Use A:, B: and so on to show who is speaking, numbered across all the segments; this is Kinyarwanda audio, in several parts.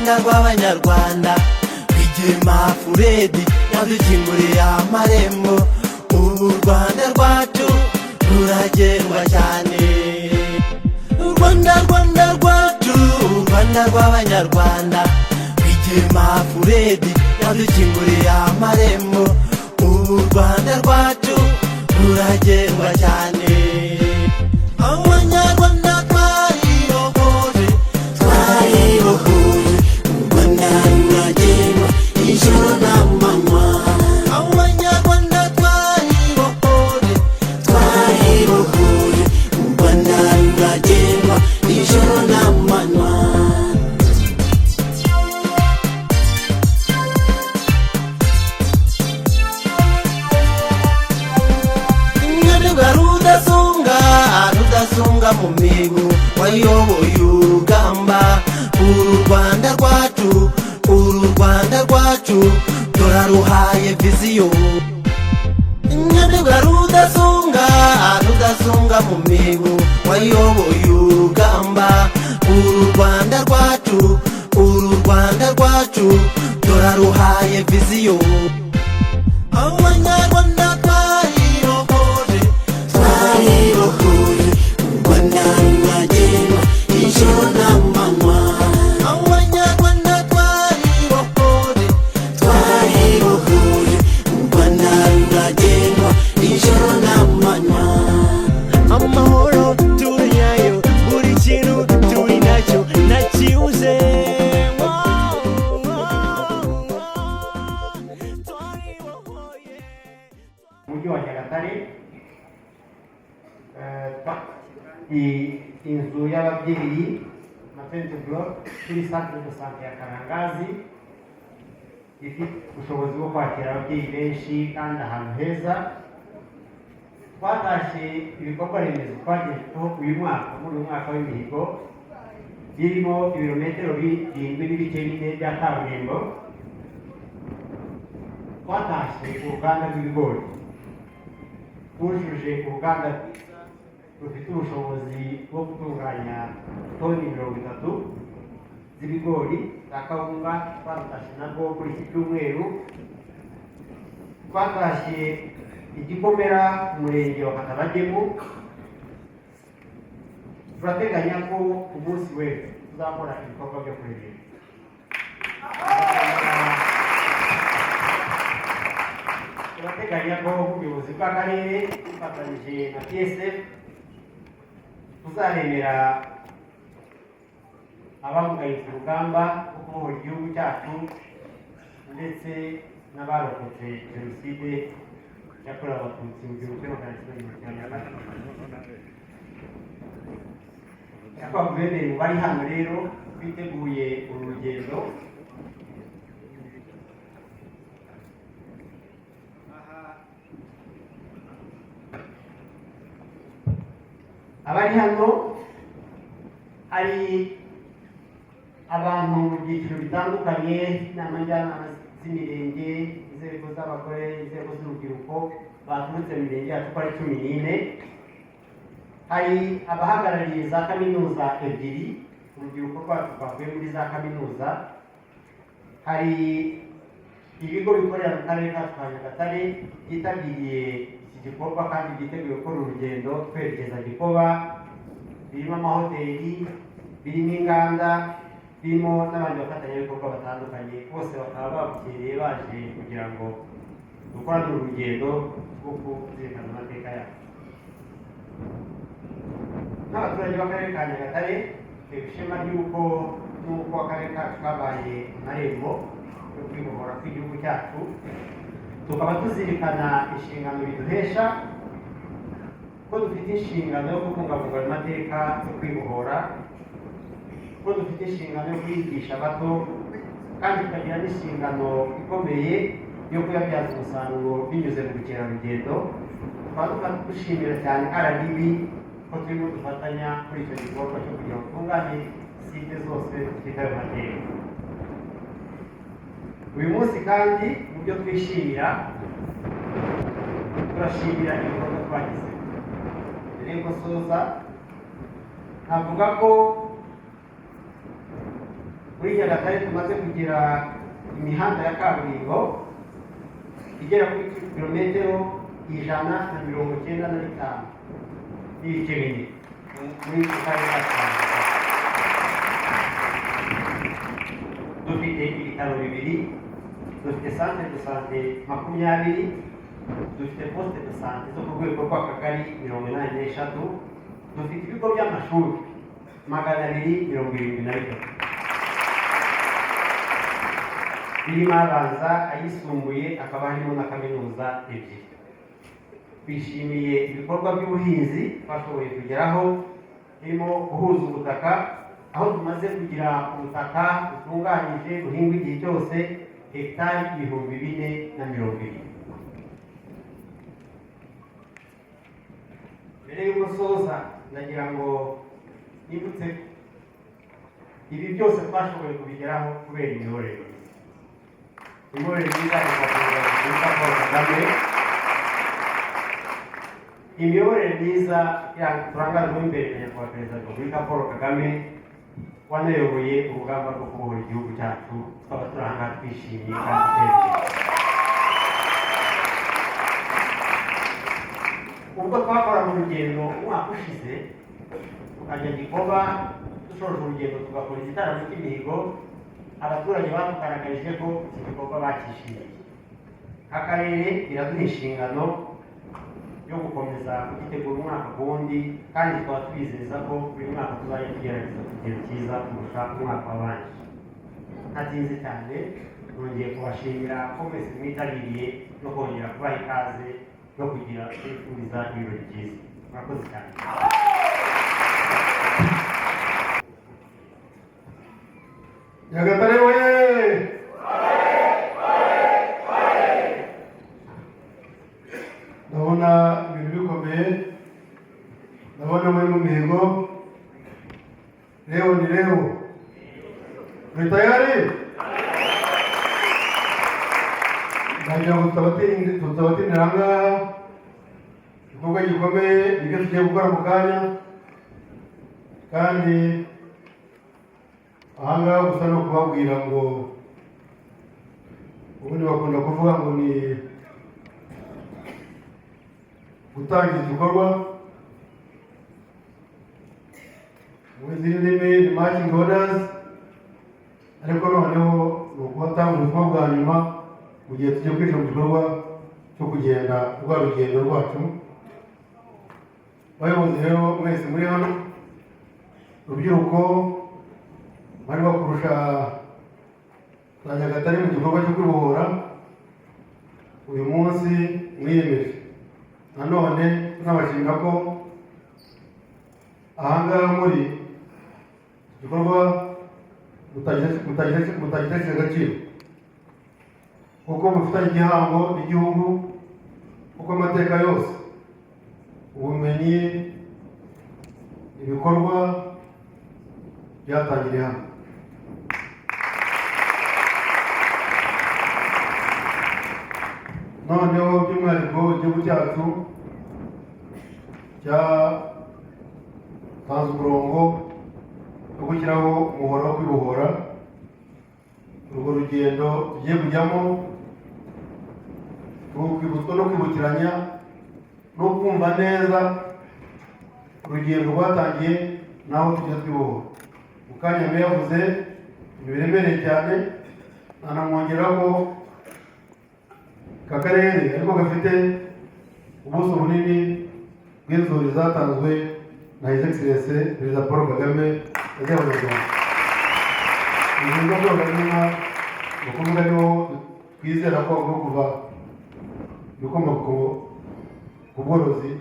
A: Rwanda rw'abanyarwanda Rwigema Furedi yadukinguriye amarembo ubu Rwanda rwacu ruragendwa cyane Rwanda rwacu Rwanda rw'abanyarwanda Rwigema Furedi yadukinguriye amarembo ubu Rwanda rwacu ruragendwa cyane Abanyarwanda twaribohoje u Rwanda ruragendwa ijoro n'amanywa Abanyarwanda twaribohoje u Rwanda ruragendwa ijoro n'amanywa Rudasonga mu mihigo wayoboye urugamba uru Rwanda rwacu turaruhaye viziyo Nyandibwa Rudasonga mu mihigo wayoboye urugamba uru Rwanda rwacu turaruhaye viziyo Abanyarwanda twaribohoje u Rwanda ruragendwa ijoro n'amanywa Abanyarwanda twaribohoje u Rwanda ruragendwa ijoro n'amanywa Amahoro turiyayo buri kintu turi nacyo nakibuze
B: Mujyi wa Nyagatare inzu y'ababyeyi maternity block kuri centre de santé ya Karangazi ifite ubushobozi bwo kwakira ababyeyi benshi kandi ahantu heza twatashye ibikorwa remezo twagezeho uyu mwaka w'imihigo birimo ibirometero 7 n'ibice 4 bya kaburimbo twatashye uruganda rw'ibigori twujuje uruganda rufite ubushobozi bwo gutunganya toni 30 z'ibigori za kawunga twatashye nabwo kuri iki cyumweru twatashye igikomera umurenge wa Katabagemu turateganya ko umunsi wese tuzakora ibikorwa byo kuremera turateganya ko ubuyobozi bw'akarere bufatanyije na PSF tuzaremera abamugaye ku rugamba rwo kubohora igihugu cyacu ndetse n'abarokotse jenoside yakorewe abatutsi mu gihumbi kimwe magana cyenda mirongo icyenda na kane nyakubahwa guverineri bari hano rero twiteguye uru rugendo abari hano hari abantu mu byiciro bitandukanye inama njyanama z'imirenge inzego z'abagore inzego z'urubyiruko baturutse mu mirenge yacu ko ari 14 hari abahagarariye za kaminuza ebyiri urubyiruko rwacu rwavuye muri za kaminuza hari ibigo bikorera mu karere kacu ka Nyagatare byitabiriye iki gikorwa kandi byiteguye gukora urugendo twerekeza Gikoba birimo amahoteli birimo inganda birimo n'abandi bafatanyabikorwa batandukanye bose bakaba babukereye baje kugira ngo dukorane urugendo rwo kuzirikana amateka yacu n'abaturage b'akarere ka Nyagatare ishema ry'uko n'uko akarere kacu kabaye amarembo yo kwibohora kw'igihugu cyacu tukaba tuzirikana inshingano biduhesha ko dufite inshingano yo kubungabunga amateka yo kwibohora ko dufite inshingano yo kwigisha abato kandi tukagira n'inshingano ikomeye yo kuyabyaza umusaruro binyuze mu bukerarugendo tukaba dushimira cyane RDB ko turimo dufatanya kuri icyo gikorwa cyo kugira ngo tungane site zose zifite ayo mateka uyu munsi kandi mu byo twishimira turashimira ibikorwa twagize mbere yuko soza navuga ko muri Nyagatare tumaze kugira imihanda ya kaburimbo igera kuri kilometero 195 n'ibice bine muri karere ka Karongi. Dufite ibitaro bibiri, dufite centre de santé 20, dufite poste de santé zo ku rwego rw'akagari 83, dufite ibigo by'amashuri 273 birimo abanza, ayisumbuye, akaba harimo na kaminuza ebyiri. Twishimiye ibikorwa by'ubuhinzi twashoboye kugeraho, birimo guhuza ubutaka, aho tumaze kugira ubutaka butunganyije buhingwa igihe cyose hegitari 420. Mbere y'uko soza ndagira ngo nibutse ibi byose twashoboye kubigeraho kubera imiyoborere myiza. Imiyoborere myiza ikakorwa na Paul Kagame. Imiyoborere myiza turangajwe imbere na nyakubahwa Perezida wa Repubulika Paul Kagame wanayoboye urugamba rwo kubohora igihugu cyacu, tukaba turanga twishimye kandi twishimye. Ubwo twakora mu rugendo umwaka ushize tukajya Gikoba, dushoje urugendo tugakora igitaramo cy'imihigo, abaturage batugaragarije ko iki gikorwa bakishimiye. Akarere biraduha inshingano yo gukomeza kugitegura umwaka ku wundi, kandi tukaba twizeza ko buri mwaka tuzajya tugerageza kugira cyiza kurusha umwaka wabanje. Ntatinze cyane, nongeye kubashimira ko mwese mwitabiriye no kongera kubaha ikaze no kugira kwifuriza ibirori byiza. Murakoze cyane.
C: Nyagatare oye! Ndabona ibintu bikomeye, ndabona muri mu mihigo. Leo ni leo. Muri tayari? Ndagira ngo tutabatinira ahangaha. Igikorwa gikomeye nibyo tugiye gukora mu kanya, kandi ahangaha gusa no kubabwira ngo ubundi bakunda kuvuga ngo ni gutangiza igikorwa, mu zindi ndimi ni marching orders, ariko noneho ni ukubatanga ubutumwa bwa nyuma mu gihe tugiye kwinjira mu gikorwa cyo kugenda rwa rugendo rwacu. Bayobozi rero mwese muri hano, urubyiruko bari bakurusha za Nyagatare mu gikorwa cyo kwibohora, uyu munsi mwiyemeje. Nanone tunabashimira ko ahangaha muri igikorwa mutagitesheje agaciro, kuko mufitanye igihango n'igihugu, kuko amateka yose, ubumenyi, ibikorwa byatangiriye hano. Noneho by'umwihariko igihugu cyacu cyatanze umurongo wo gushyiraho umuhoro wo kwibohora. Urwo rugendo tugiye kujyamo rwibutwa no kwibukiranya no kumva neza urugendo rwatangiye naho tujya twibohora. Mukanya mbere yavuze ibiremereye cyane, anamwongeraho aka karere ariko gafite ubuso bunini bw'inzuri zatanzwe na His Excellency Perezida Paul Kagame yagiye Abanyarwanda. Ibikorwa by'Abanyarwanda ni ukuvuga niho twizera ko bagomba kuva ibikomoka ku bworozi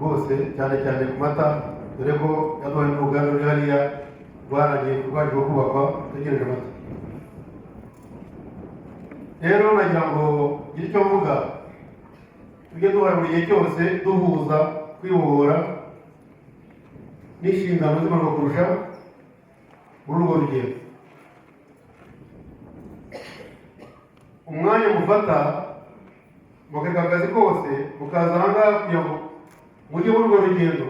C: bwose, cyane cyane ku mata, dore ko yaduhaye n'uruganda ruri hariya rwagiye kubakwa tegereje amata. Rero nagira ngo ngire icyo mvuga, tujye duhora buri gihe cyose duhuza kwibohora n'inshingano zimanuka kurusha muri urwo rugendo. Umwanya mufata mukareka akazi kose mukaza ahangaha kugira ngo mujye muri urwo rugendo,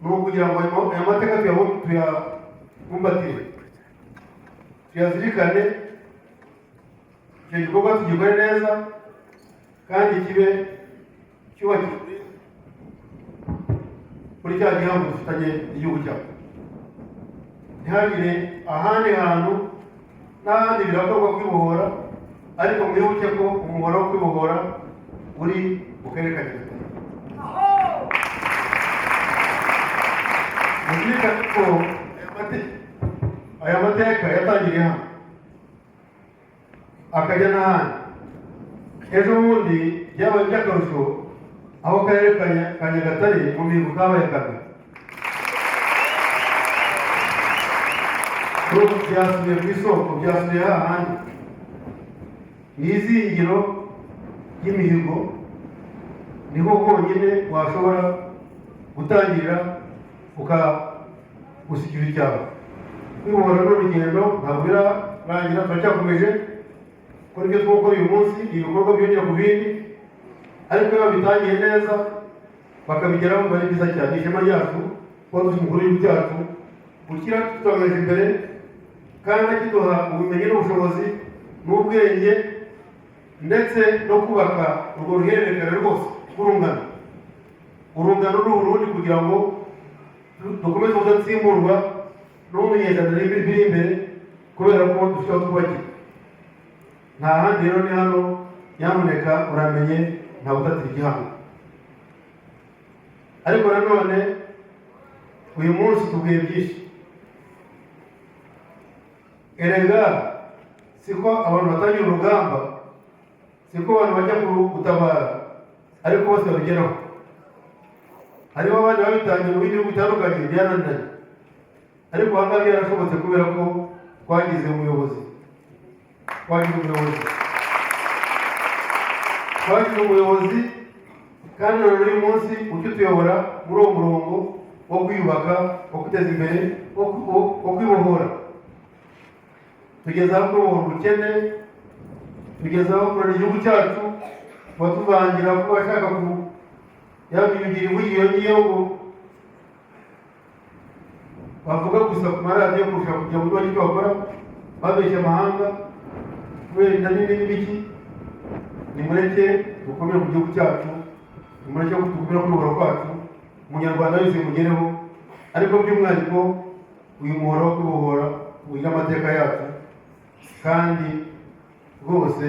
C: ni ukugira ngo aya mateka bumbatire tuyazirikane, icyo gikorwa tugikore neza kandi kibe cyubakitse kuri cya gihango dufitanye igihugu cyacu. Ntihagire ahandi hantu n'ahandi birakorwa kwibohora, ariko mwibuke ko umuhoro wo kwibohora uri mu karere ka Nyagatare. Muzirikane ko aya mateka yatangiriye hano akajya n'ahandi. Ejo bundi byabaye by'akarusho aho akarere ka Nyagatare mu mihigo kabaye kabiri. Byasubiye ku isoko, byasubiye hahandi. Ni izingiro ry'imihigo, niho honyine washobora gutangirira gushyikira icyaha. Kwibohora n'urugendo ntabwo birarangira, turacyakomeje kuri ibyo twakora uyu munsi, ibikorwa byongera ku bindi, ariko iyo bitangiye neza bakabigeraho biba ari byiza cyane. Ishema ryacu kuba dufite umukuru w'igihugu cyacu gushyira tutangaje imbere kandi akiduha ubumenyi n'ubushobozi n'ubwenge ndetse no kubaka urwo ruhererekane rwose rw'urungano. Urungano n'urundi kugira ngo dukomeze kudatsimburwa no mu binyejana biri imbere, kubera ko dufite aho twubakira. Nta handi rero ni hano, nyamuneka uramenye nta gutatira igihango. Ariko nanone uyu munsi tubwiye byinshi. Erega siko abantu batangira urugamba, siko abantu bajya gutabara, ariko bose babigeraho. Hariho abandi babitangiye mu bihugu bitandukanye byananiranye, ariko aha ngaha byarashobotse kubera ko twagize umuyobozi. Twagize umuyobozi kandi none uyu munsi ujye utuyobora muri uwo murongo wo kwiyubaka, wo kwiteza imbere, wo kwibohora. Tugezaho kubohora ubukene, tugezaho kurera igihugu cyacu, tuba tuvangira ko bashaka yabigira ibugiyo ngiyo bavuga gusa ku maradiyo kurusha kujya mu rwego bakora babeshya amahanga kubera inda nini n'ibiki. Nimureke dukomere ku gihugu cyacu, nimureke dukomere ku ruhoro rwacu, umunyarwanda wese mugereho. Ariko by'umwihariko uyu muhoro wo kwibohora ugira amateka yacu, kandi rwose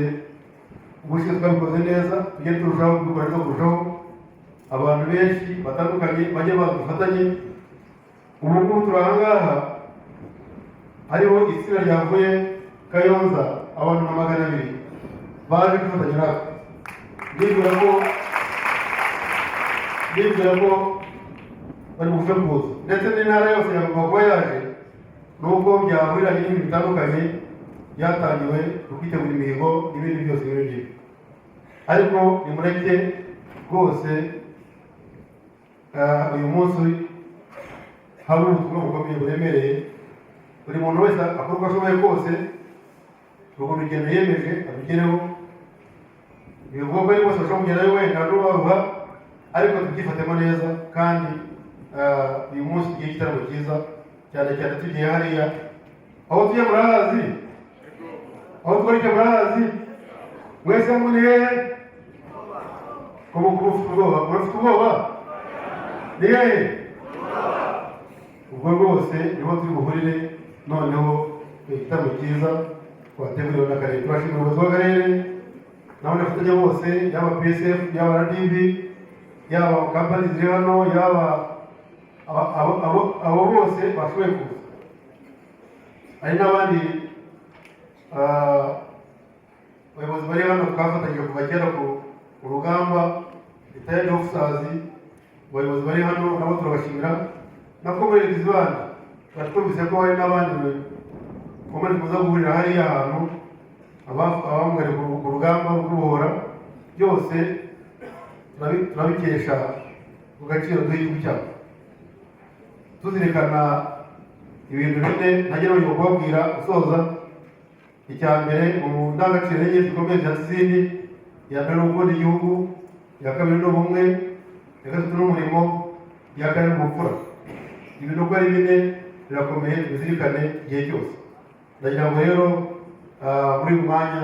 C: ubushize twabikoze neza, tujye turushaho kubikora no kurushaho. Abantu benshi batandukanye bajye badufatanye. Ubu ngubu turi aha ngaha, hariho itsinda ryavuye Kayonza, abantu nka 200 baje kwifatanya natwe. Ndibwira ko bari buve kuza, ndetse n'intara yose yagomba kuba yaje, nubwo byahuriranye n'ibintu bitandukanye byatangiwe kwitegura imihigo n'ibindi byose n'ibindi. Ariko nimureke rwose uyu munsi hari ubutumwa bukomeye buremereye. Buri muntu wese akora uko ashoboye kose urwo rugendo yemeje arugereho. Ibivuga ko ari bose bashobora kugerayo wenda n'ubaruha, ariko tubyifatemo neza. Kandi uyu munsi tugiye igitaramo cyiza, cyane cyane tugiye hariya aho tugiye murahazi, aho twarike murahazi. Mwese muri hehe? Ko mufite ubwoba? Murafite ubwoba? Ni hehe? Ubwo rwose niho turi buhurire noneho igitaramo cyiza twateguriwe n'akarere. Turashimira umuyobozi w'akarere n'abafatanya bose, yaba PSF, yaba RDB, yaba kampani ziri hano, yaba abo bose bashoboye kuza. Hari n'abandi abayobozi bari hano twafatanyije kuva kera ku rugamba, retired officers. Abayobozi bari hano nabo turabashimira, na communities bandi batwumvise ko hari n'abandi komani kuza guhurira hariya hantu, abamwari ku rugamba rwo kubohora. Byose turabikesha ku gaciro k'igihugu cyacu, tuzirikana ibintu bine ntagira ngo kubabwira usoza. Icya mbere mu ndangagaciro enye zikomeye cyane izindi, iya mbere ni ugukunda igihugu, iya kabiri ni ubumwe, iya gatatu ni umurimo, iya kane ni ubupfura. Ibintu uko ari bine rirakomeye, tubizirikane igihe cyose. Ndagira ngo rero muri uyu mwanya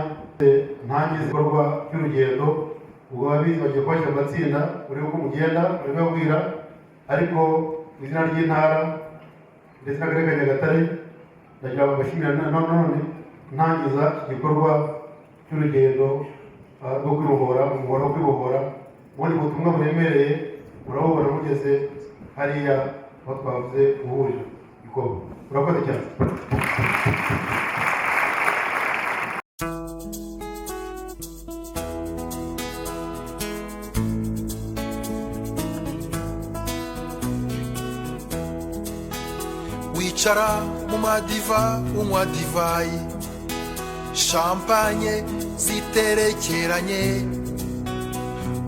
C: ntangize ibikorwa by'urugendo, ubwo ababizi bagiye kubashyira mu matsinda urebe uko mugenda babibabwira, ariko mu izina ry'intara ndetse n'akarere ka Nyagatare ndagira ngo mbashimire none ntangiza igikorwa cy'urugendo rwo kwibohora, umuhora wo kwibohora. Ubundi butumwa buremereye murabubona mugeze hariya aho twavuze guhurira igikorwa. Murakoze cyane.
D: Wicara mu madiva unywa divayi, champagne ziterekeranye,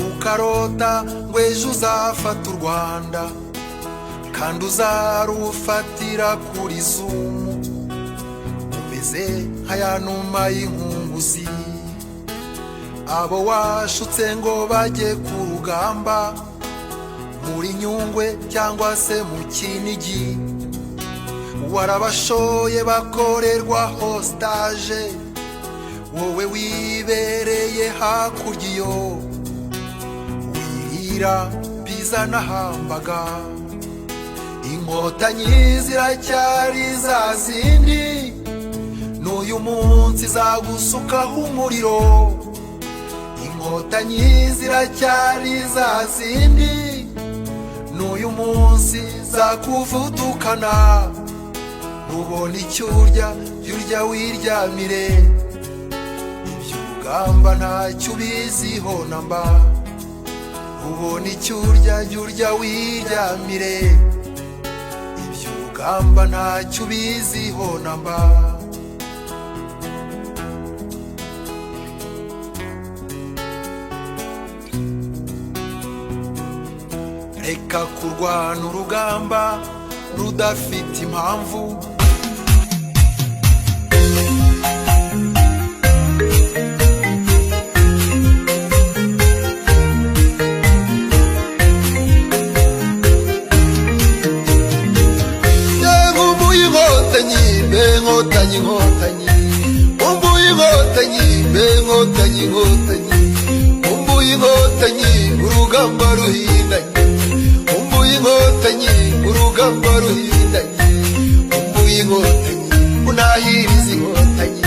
D: ukarota ngo ejo uzafata u Rwanda kandi uzarufatira kuri Zumu, umeze nka ya numa y'inkunguzi, abo washutse ngo bajye ku rugamba muri Nyungwe cyangwa se mu Kinigi, warabashoye bakorerwa hostage, wowe wibereye hakurya iyo wirira pizza na hamburger. Inkotanyi ziracyari za zindi, n'uyu munsi zagusukaho umuriro. Inkotanyi ziracyari za zindi, n'uyu munsi zakuvudukana. Ubona icyo urya jya wiryamire, iby'urugamba ntacyo ubiziho namba. Ubona icyo urya jya wiryamire, iby'urugamba ntacyo ubiziho namba. Reka kurwana urugamba rudafite impamvu. Inkotanyi, umbuye inkotanyi, inkotanyi, inkotanyi, umbuye inkotanyi, urugamba ruhindanye, umbuye inkotanyi, urugamba ruhindanye, umbuye inkotanyi, unahiriza inkotanyi,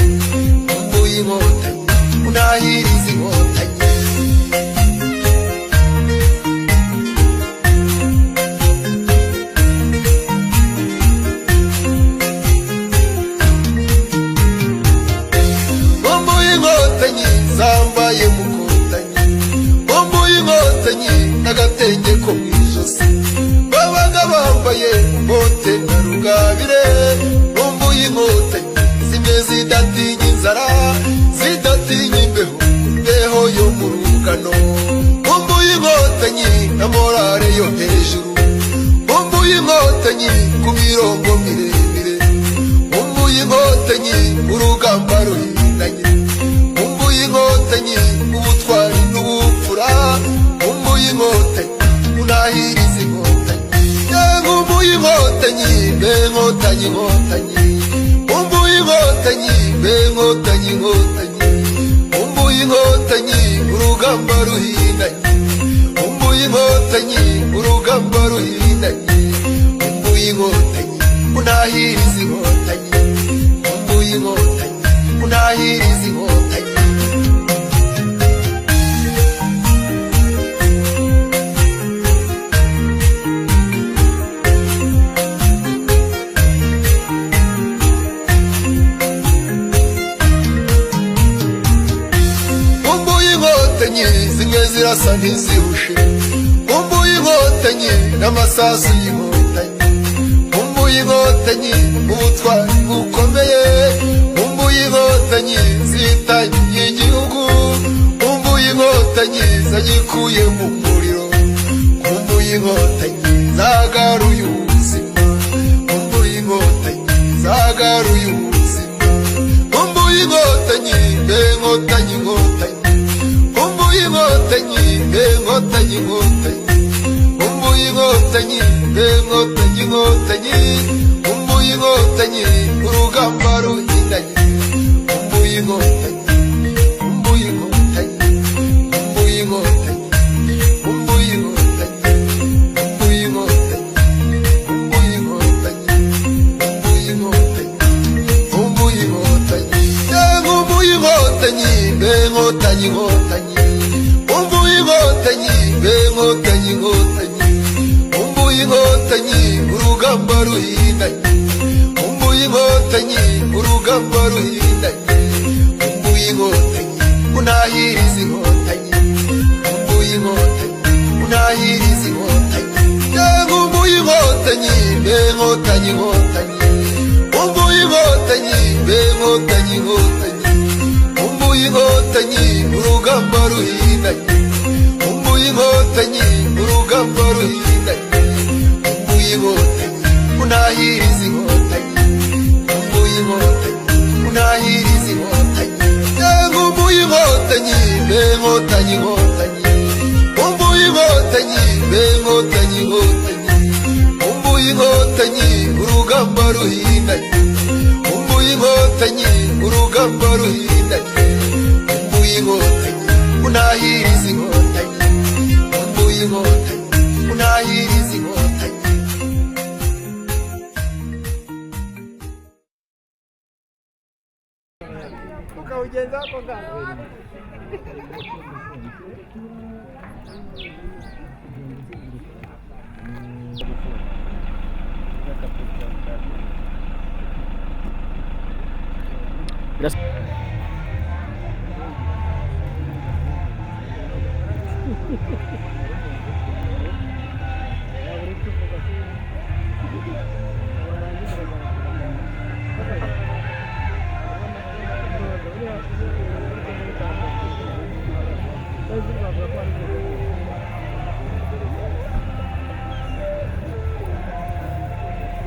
D: umbuye inkotanyi, unahiriza inkotanyi. Zambaye mukotanyi, umbuye inkotanyi n'agatenge ko mu ijosi, babaga bambaye bote na rugabire. Umbuye inkotanyi zimwe zidatinya inzara, zidatinya imbeho, imbeho yo mu rugano. Umbuye inkotanyi na morale yo hejuru, umbuye inkotanyi ku mirongo miremire, umbuye inkotanyi urugamba ruhindanye, inkotanyi ubutwari n'ubupfura, umbuye inkotanyi unahiriza inkotanyi. Umbuye inkotanyi, inkotanyi, inkotanyi, umbuye inkotanyi, inkotanyi, inkotanyi, umbuye inkotanyi urugamba ruhindanye, umbuye inkotanyi urugamba ruhindanye, umbuye inkotanyi unahiriza inkotanyi, umbuye inkotanyi unahiriza inkotanyi. Zimwe zirasa ntizirushe, umbuye inkotanyi n'amasasu y'inkotanyi, umbuye inkotanyi ubutwari bukomeye, umbuye inkotanyi zitangiye igihugu, umbuye inkotanyi zagikuye mu muriro, umbuye inkotanyi zagaruye ubuzima, umbuye inkotanyi zagaruye ubuzima, umbuye inkotanyi, inkotanyi, inkotanyi, inkotanyi, inkotanyi, inkotanyi, umbuye inkotanyi, inkotanyi, inkotanyi, umbuye umbuye inkotanyi urugamba ruhindanye umbuye inkotanyi umbuye inkotanyi umbuye inkotanyi umbuye inkotanyi umbuye inkotanyi umbuye inkotanyi umbuye inkotanyi umbuye inkotanyi umbuye inkotanyi be inkotanyi inkotanyi umbuye inkotanyi be inkotanyi inkotanyi umbuye inkotanyi urugamba ruhindanye umbuye inkotanyi urugamba ruhindanye umbuye inkotanyi unahiriza inkotanyi umbuye inkotanyi unahiriza inkotanyi cyangwa umbuye inkotanyi be inkotanyi inkotanyi umbuye inkotanyi be inkotanyi inkotanyi umbuye inkotanyi urugamba ruhindanye umbuye inkotanyi urugamba ruhindanye umbuye inkotanyi unahiriza inkotanyi umbuye inkotanyi unahiriza inkotanyi cyangwa umbuye inkotanyi be inkotanyi inkotanyi umbuye inkotanyi be inkotanyi inkotanyi umbuye inkotanyi urugamba ruhindanye umbuye inkotanyi urugamba ruhindanye umbuye inkotanyi unahiriza inkotanyi umbuye inkotanyi unahiriza inkotanyi
B: ukawugenza ko ngaho
E: Gracias.